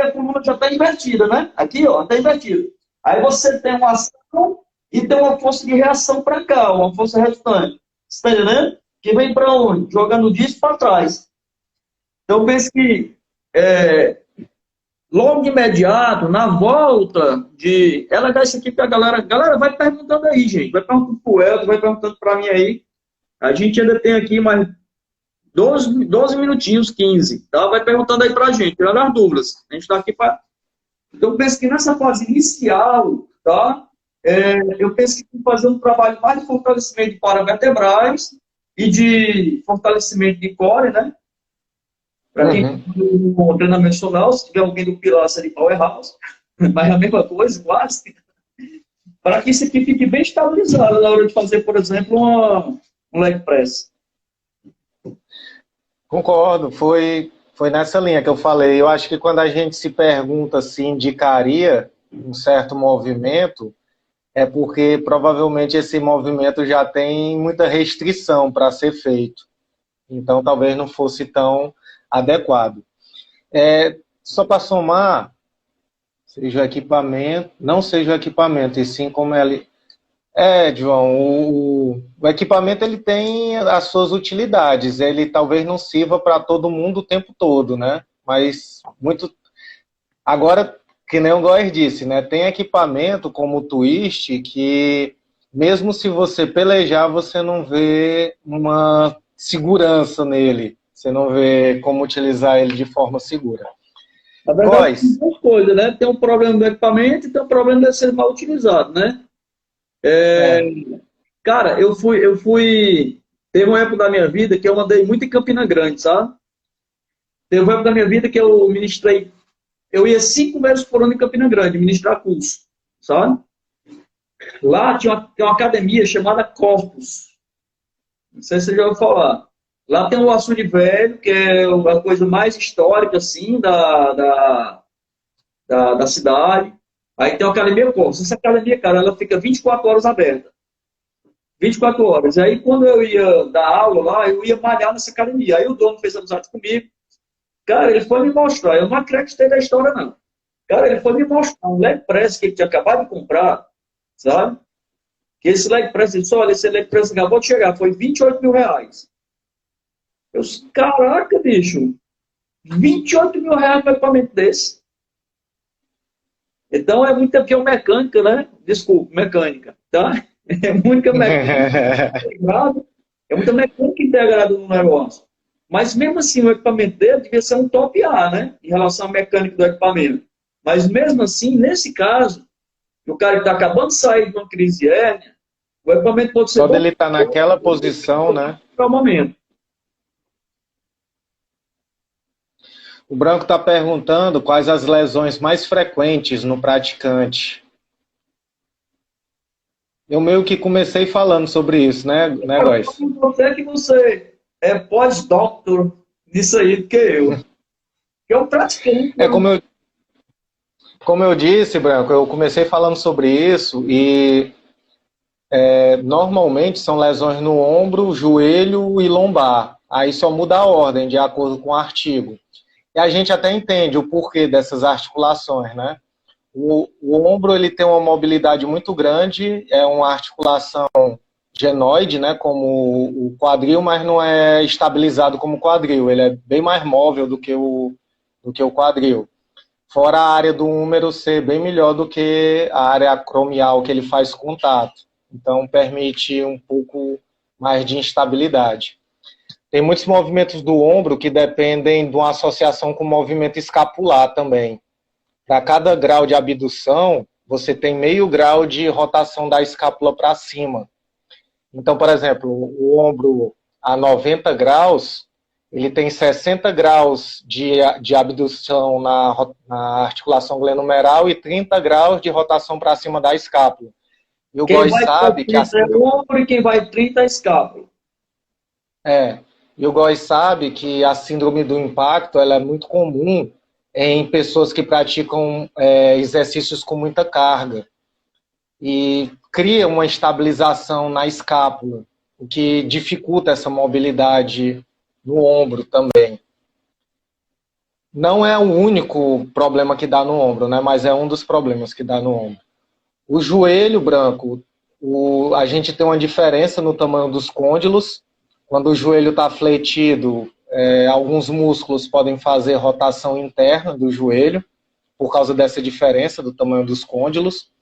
a coluna já está invertida, né? Aqui, ó, está invertida. Aí você tem uma ação e tem uma força de reação para cá, uma força resultante. Você está entendendo? Que vem para onde? Jogando o disco para trás. Então, eu penso que logo de imediato, na volta de. Ela dá isso aqui para a galera. Galera, vai perguntando aí, gente. Vai perguntando para o Elton, vai perguntando para mim aí. A gente ainda tem aqui mais 12 minutinhos, 15. Tá? Vai perguntando aí para a gente, tirando as dúvidas. A gente está aqui para. Então, eu penso que nessa fase inicial, tá? Eu penso que tem que fazer um trabalho mais de fortalecimento de paravertebrais e de fortalecimento de core, né? Para quem no treinamento funcional, se tiver alguém do Pilates ali, Powerhouse, mas é a mesma coisa, quase, para que isso aqui fique bem estabilizado na hora de fazer, por exemplo, um leg press. Concordo, foi nessa linha que eu falei. Eu acho que quando a gente se pergunta se indicaria um certo movimento, é porque provavelmente esse movimento já tem muita restrição para ser feito. Então talvez não fosse tão adequado. Só para somar, seja o equipamento, não seja o equipamento, e sim como ele... João, o equipamento ele tem as suas utilidades, ele talvez não sirva para todo mundo o tempo todo, né? Mas muito... Agora, que nem o Góes disse, né? Tem equipamento como o Twist que, mesmo se você pelejar, você não vê uma segurança nele. Você não vê como utilizar ele de forma segura. Na verdade, tem duas coisas, né? Tem um problema do equipamento e tem um problema de ser mal utilizado, né? Cara, eu fui. Teve uma época da minha vida que eu andei muito em Campina Grande, sabe? Teve uma época da minha vida que eu ministrei. Eu ia 5 vezes por ano em Campina Grande, ministrar curso, sabe? Lá tem uma academia chamada Corpus. Não sei se você já ouviu falar. Lá tem o Açude Velho, que é a coisa mais histórica, assim, da cidade. Aí tem a Academia Corpus. Essa academia, cara, ela fica 24 horas aberta. 24 horas. E aí, quando eu ia dar aula lá, eu ia malhar nessa academia. Aí o dono fez amizade comigo. Cara, ele foi me mostrar. Eu não acreditei da história, não. Cara, ele foi me mostrar um leg press que ele tinha acabado de comprar, sabe? Que esse leg press, ele disse, olha, esse leg press acabou de chegar, foi 28 mil reais. Eu disse, caraca, bicho, 28 mil reais para um equipamento desse. Então, é muita biomecânica, né? Desculpa, mecânica, tá? É muita mecânica integrada, é muita mecânica integrada no negócio. Mas mesmo assim, o equipamento dele devia ser um top A, né? Em relação à mecânica do equipamento. Mas mesmo assim, nesse caso, o cara que está acabando de sair de uma crise de hérnia, o equipamento pode ser... Quando ele está naquela posição, né? Para o momento. O Branco está perguntando quais as lesões mais frequentes no praticante. Eu meio que comecei falando sobre isso, né, Góes? Você que você é pós-doctor nisso aí do que eu. Eu pratiquei. Como eu disse, Branco, eu comecei falando sobre isso e normalmente são lesões no ombro, joelho e lombar. Aí só muda a ordem de acordo com o artigo. E a gente até entende o porquê dessas articulações, né? O ombro ele tem uma mobilidade muito grande, é uma articulação genoide, né, como o quadril, mas não é estabilizado como o quadril, ele é bem mais móvel do que o quadril. Fora a área do húmero ser bem melhor do que a área acromial que ele faz contato. Então permite um pouco mais de instabilidade. Tem muitos movimentos do ombro que dependem de uma associação com o movimento escapular também. Para cada grau de abdução, você tem meio grau de rotação da escápula para cima. Então, por exemplo, o ombro a 90 graus, ele tem 60 graus de abdução na articulação glenomeral e 30 graus de rotação para cima da escápula. E o Góes sabe que a síndrome... é o ombro e quem vai 30 é a escápula. E o Góes sabe que a síndrome do impacto ela é muito comum em pessoas que praticam exercícios com muita carga. E cria uma estabilização na escápula, o que dificulta essa mobilidade no ombro também. Não é o único problema que dá no ombro, né? Mas é um dos problemas que dá no ombro. O joelho branco, a gente tem uma diferença no tamanho dos côndilos. Quando o joelho está fletido, alguns músculos podem fazer rotação interna do joelho, por causa dessa diferença do tamanho dos côndilos.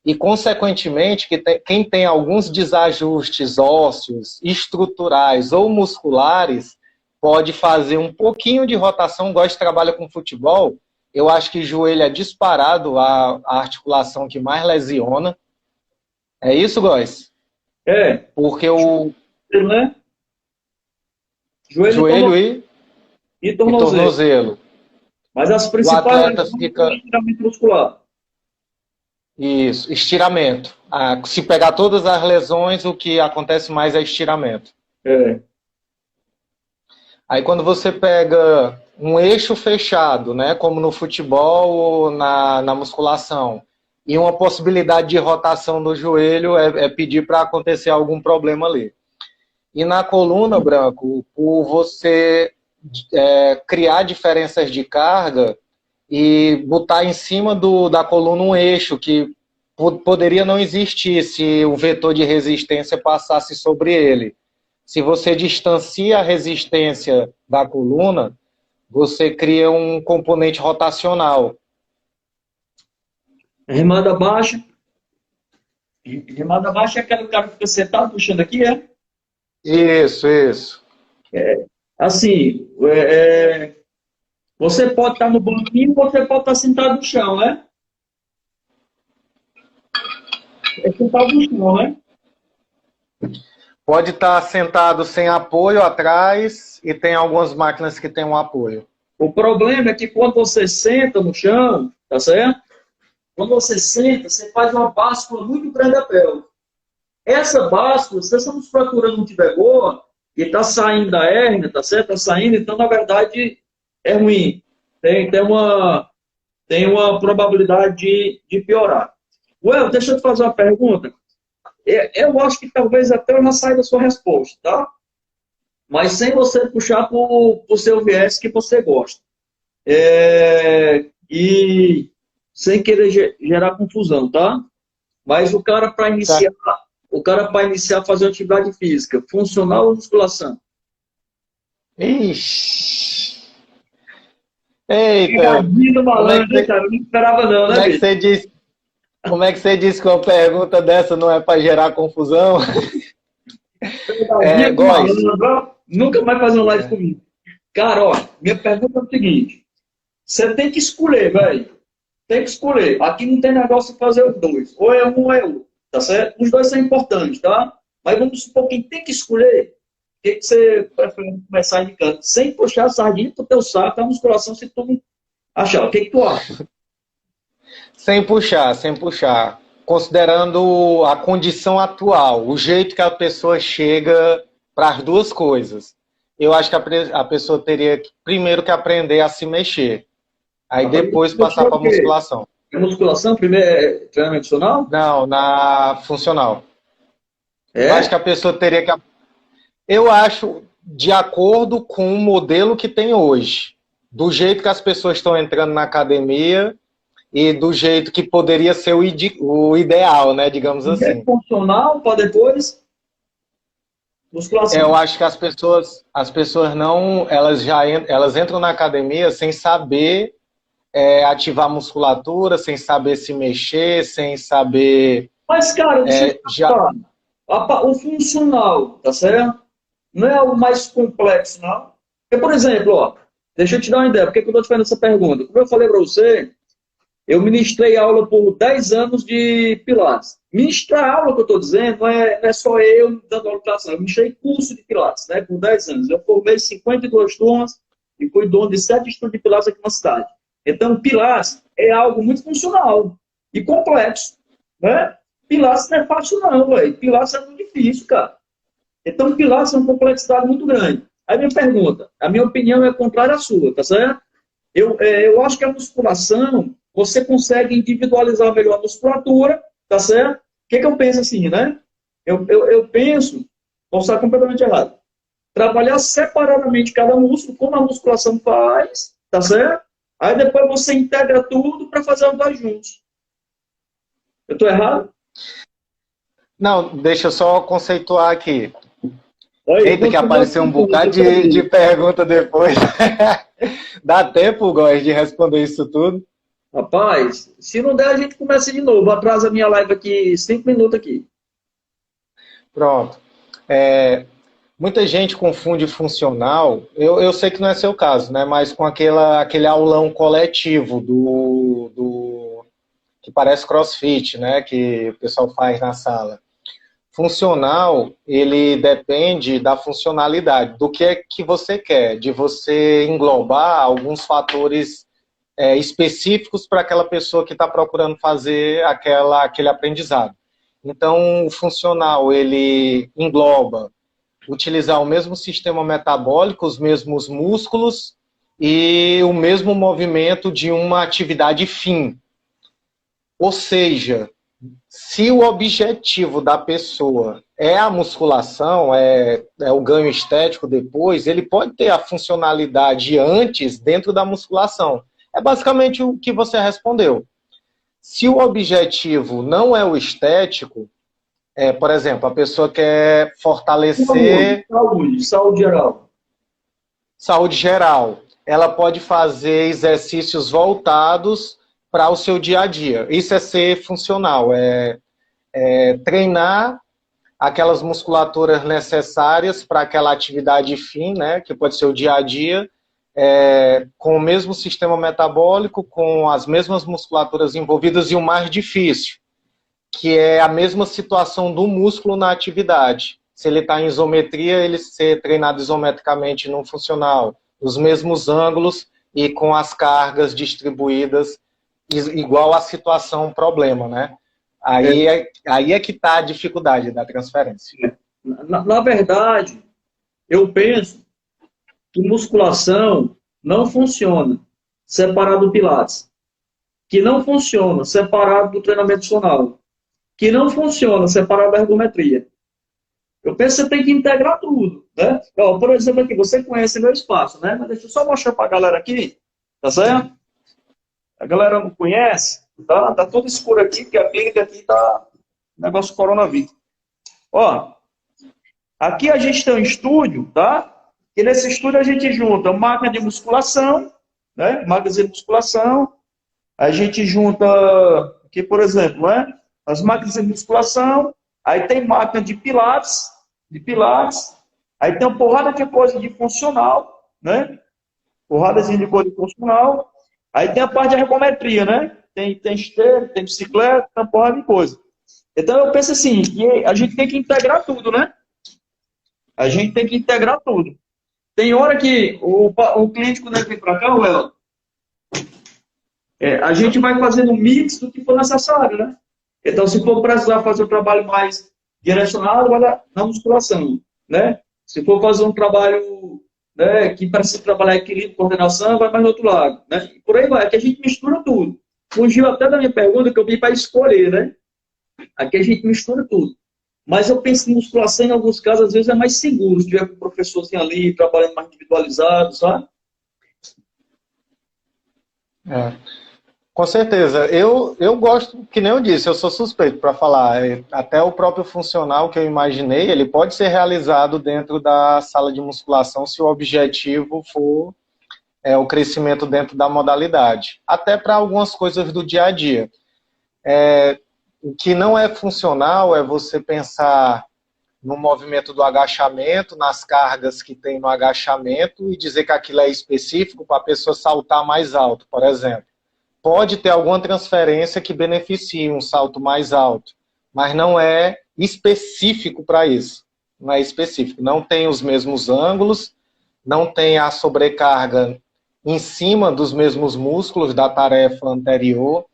E, consequentemente, quem tem alguns desajustes ósseos, estruturais ou musculares, pode fazer um pouquinho de rotação. Góes trabalha com futebol. Eu acho que joelho é disparado a articulação que mais lesiona. É isso, Góes? Porque o... Né? Joelho e tornozelo. Mas as principais fica... estiramento muscular. Isso, estiramento. Se pegar todas as lesões, o que acontece mais é estiramento. Aí quando você pega um eixo fechado, né, como no futebol ou na musculação, e uma possibilidade de rotação do joelho é pedir para acontecer algum problema ali. E na coluna, Branco, por você criar diferenças de carga e botar em cima da coluna um eixo que poderia não existir se o vetor de resistência passasse sobre ele. Se você distancia a resistência da coluna, você cria um componente rotacional. Remada baixa. Remada baixa é aquele cara que fica sentado puxando aqui, Isso. Assim, você pode estar no banquinho, você pode estar sentado no chão, né? É sentado no chão, né? Pode estar sentado sem apoio atrás e tem algumas máquinas que têm um apoio. O problema é que quando você senta no chão, tá certo? Quando você senta, você faz uma báscula muito grande da pelve. Essa báscula, se essa musculatura não estiver boa, e está saindo da hérnia, tá certo? Está saindo, então, na verdade, é ruim. Tem uma probabilidade de piorar. Well, deixa eu te fazer uma pergunta. Eu acho que talvez até eu já saia da sua resposta, tá? Mas sem você puxar para o seu viés que você gosta. E sem querer gerar confusão, tá? Mas o cara para iniciar, a fazer atividade física, funcional ou musculação? Ixi. Eita. Malandro, cara, eu não esperava não, né, como é que você disse que uma pergunta dessa não é para gerar confusão? Góes. Nunca mais fazer uma live comigo. Cara, ó, minha pergunta é o seguinte. Você tem que escolher, velho. Tem que escolher. Aqui não tem negócio de fazer os dois. Ou é um ou é outro. Tá certo? Os dois são importantes, tá? Mas vamos supor, quem tem que escolher, o que você prefere começar indicando? Sem puxar a sardinha pro teu saco, a musculação, se tu achar. O que tu acha? Sem puxar. Considerando a condição atual, o jeito que a pessoa chega para as duas coisas. Eu acho que a pessoa teria primeiro que aprender a se mexer. Aí depois passar para a musculação. A musculação primeiro é treinamento funcional? Não, na funcional. Eu acho que a pessoa teria que... Eu acho, de acordo com o modelo que tem hoje, do jeito que as pessoas estão entrando na academia e do jeito que poderia ser o ideal, né, digamos assim. Funcional para depois musculação. Eu acho que as pessoas não, elas entram na academia sem saber ativar a musculatura, sem saber se mexer, sem saber... Mas, cara, o funcional, tá certo? Não é o mais complexo, não. Porque, por exemplo, ó, deixa eu te dar uma ideia, porque eu estou te fazendo essa pergunta. Como eu falei para você, Eu ministrei aula por 10 anos de Pilates. Ministrar aula, que eu estou dizendo, não é só eu dando aula de Pilates, não. Eu ministrei curso de Pilates, né, por 10 anos. Eu formei 52 turmas e fui dono de 7 estudos de Pilates aqui na cidade. Então, Pilates é algo muito funcional e complexo, né? Pilates não é fácil não, velho. Pilates é muito difícil, cara. Então, Pilates é uma complexidade muito grande. Aí me pergunta, a minha opinião é contrária à sua, tá certo? Eu acho que a musculação, você consegue individualizar melhor a musculatura, tá certo? O que eu penso assim, né? Eu penso, posso estar completamente errado, trabalhar separadamente cada músculo, como a musculação faz, tá certo? Aí depois você integra tudo para fazer os dois juntos. Eu estou errado? Não, deixa eu só conceituar aqui. Oi, Eita, que apareceu um bocado de pergunta depois. Dá tempo, Góes, de responder isso tudo? Rapaz, se não der, a gente começa de novo. Atrasa a minha live aqui 5 minutos aqui. Pronto. Muita gente confunde funcional, eu sei que não é seu caso, né? Mas com aquele aulão coletivo que parece CrossFit, né? Que o pessoal faz na sala. Funcional, ele depende da funcionalidade, do que é que você quer, de você englobar alguns fatores específicos para aquela pessoa que está procurando fazer aquele aprendizado. Então, o funcional, ele engloba utilizar o mesmo sistema metabólico, os mesmos músculos e o mesmo movimento de uma atividade fim. Ou seja, se o objetivo da pessoa é a musculação, é o ganho estético depois, ele pode ter a funcionalidade antes dentro da musculação. É basicamente o que você respondeu. Se o objetivo não é o estético, por exemplo, a pessoa quer fortalecer... Saúde geral. Saúde geral. Ela pode fazer exercícios voltados para o seu dia a dia. Isso é ser funcional, treinar aquelas musculaturas necessárias para aquela atividade fim, né, que pode ser o dia a dia, com o mesmo sistema metabólico, com as mesmas musculaturas envolvidas e o mais difícil, que é a mesma situação do músculo na atividade. Se ele está em isometria, ele ser treinado isometricamente no funcional, os mesmos ângulos e com as cargas distribuídas igual à situação problema, né? Aí é que está a dificuldade da transferência. Na verdade, eu penso que musculação não funciona separado do Pilates, que não funciona separado do treinamento funcional, que não funciona separado da ergometria. Eu penso que você tem que integrar tudo, né? Por exemplo, aqui, você conhece meu espaço, né? Mas deixa eu só mostrar para a galera aqui, tá certo? A galera não conhece, tá tudo escuro aqui, porque a clínica aqui tá negócio coronavírus. Ó, aqui a gente tem um estúdio, tá? E nesse estúdio a gente junta máquina de musculação, né? Máquinas de musculação. A gente junta aqui, por exemplo, né? As máquinas de musculação. Aí tem máquina de pilates. Aí tem uma porrada de coisa de funcional, né? Porradazinha de coisa de funcional. Aí tem a parte de ergometria, né? Tem esteira, tem bicicleta, tem uma porrada de coisa. Então eu penso assim, que a gente tem que integrar tudo, né? A gente tem que integrar tudo. Tem hora que o cliente, quando ele vem para cá, a gente vai fazendo um mix do que for necessário, né? Então, se for precisar fazer um trabalho mais direcionado, vai na musculação, né? Se for fazer um trabalho, né, que precisa trabalhar equilíbrio, coordenação, vai mais no outro lado, né? E por aí vai, aqui a gente mistura tudo. Fugiu até da minha pergunta que eu vim para escolher, né? Aqui a gente mistura tudo. Mas eu penso que musculação, em alguns casos, às vezes é mais seguro, se tiver com o professorzinho ali, trabalhando mais individualizado, sabe? Com certeza. Eu gosto, que nem eu disse, eu sou suspeito para falar. Até o próprio funcional que eu imaginei, ele pode ser realizado dentro da sala de musculação se o objetivo for o crescimento dentro da modalidade. Até para algumas coisas do dia a dia. O que não é funcional é você pensar no movimento do agachamento, nas cargas que tem no agachamento e dizer que aquilo é específico para a pessoa saltar mais alto, por exemplo. pode ter alguma transferência que beneficie um salto mais alto, mas não é específico para isso. Não é específico. Não tem os mesmos ângulos, não tem a sobrecarga em cima dos mesmos músculos da tarefa anterior,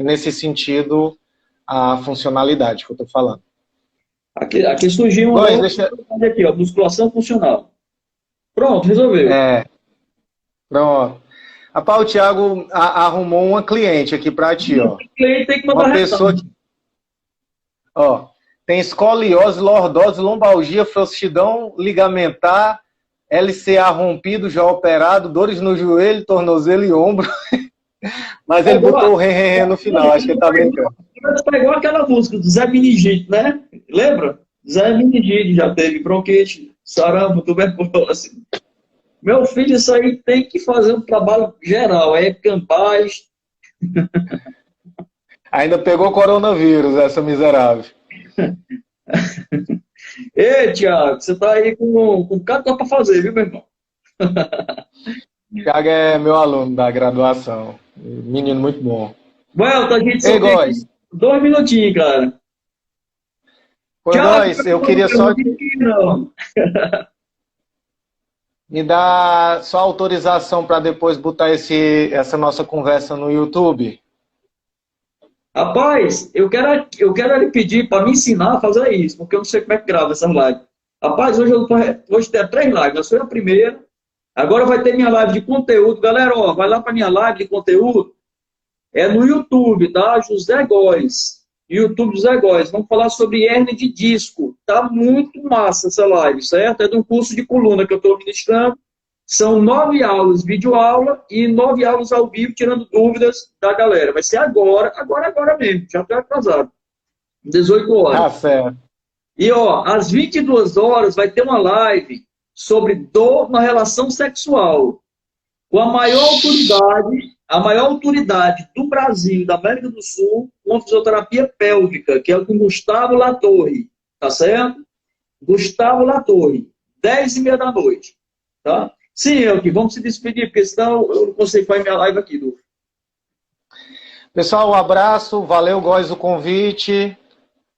nesse sentido, a funcionalidade que eu estou falando. Aqui surgiu uma nova aqui, ó, musculação funcional. Pronto, resolveu. Pronto. Rapaz, o Thiago arrumou uma cliente aqui para ti, ó. Cliente tem que mandar uma pessoa que, ó, tem escoliose, lordose, lombalgia, frouxidão ligamentar, LCA rompido, já operado, dores no joelho, tornozelo e ombro. Mas ele botou o ré no final, acho que ele tá brincando. Pegou aquela música do Zé Meningite, né? Lembra? Zé Meningite já teve bronquite, sarampo, tuberculose. Meu filho, isso aí tem que fazer um trabalho geral, campais. Ainda pegou coronavírus, essa miserável. Ei, Thiago, você tá aí com cada coisa pra fazer, viu, meu irmão? Thiago é meu aluno da graduação. Menino muito bom. Well, a gente só tem 2 minutinhos, cara. Pois nós, eu queria só... Me dá só autorização para depois botar essa nossa conversa no YouTube? Rapaz, eu quero lhe pedir para me ensinar a fazer isso, porque eu não sei como é que grava essas lives. Rapaz, hoje tem 3 lives, eu sou a primeira. Agora vai ter minha live de conteúdo. Galera, ó, vai lá para minha live de conteúdo. É no YouTube, tá? José Góes. YouTube José Góes. Vamos falar sobre hérnia de disco. Tá muito massa essa live, certo? É de um curso de coluna que eu estou ministrando. São 9 aulas, videoaula, e 9 aulas ao vivo, tirando dúvidas da galera. Vai ser agora mesmo. Já estou atrasado. 18 horas. Ah, certo. E, ó, às 22 horas vai ter uma live sobre dor na relação sexual. Com a maior autoridade do Brasil, da América do Sul, com fisioterapia pélvica, que é o Gustavo Latorre. Tá certo? Gustavo Latorre. 10h30 da noite. Tá? Sim, Elke, vamos se despedir, porque senão eu não consigo fazer minha live aqui, Du. Pessoal, um abraço, valeu, Góes, o convite.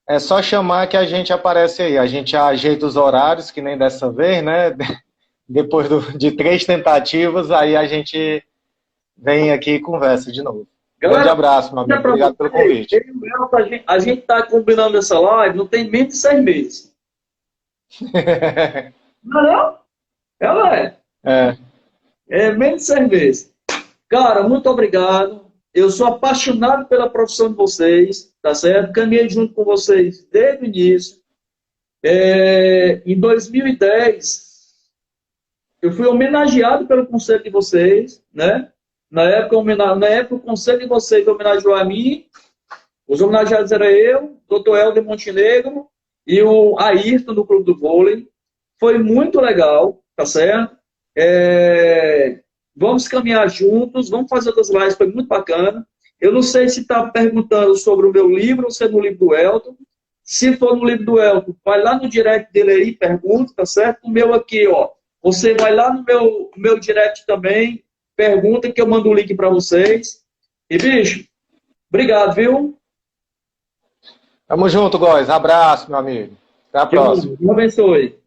É só chamar que a gente aparece aí. A gente ajeita os horários, que nem dessa vez, né? Depois de 3 tentativas, aí a gente vem aqui e conversa de novo. Galera, grande abraço, meu amigo. Obrigado pelo convite. A gente está combinando essa live, não tem menos de 6 meses. Não? Ela é. É menos de 6 meses. Cara, muito obrigado. Eu sou apaixonado pela profissão de vocês, tá certo? Caminhei junto com vocês desde o início. Em 2010, eu fui homenageado pelo conselho de vocês, né? Na época, o conselho de vocês homenageou a mim. Os homenageados eram eu, Dr. Helder Montenegro e o Ayrton do Clube do Vôlei. Foi muito legal, tá certo? Vamos caminhar juntos, vamos fazer outras lives, foi muito bacana. Eu não sei se está perguntando sobre o meu livro ou se é no livro do Elton. Se for no livro do Elton, vai lá no direct dele aí, pergunta, tá certo? O meu aqui, ó. Você vai lá no meu direct também, pergunta que eu mando o link para vocês. E, bicho, obrigado, viu? Tamo junto, Góes. Abraço, meu amigo. Até a próxima. Deus abençoe.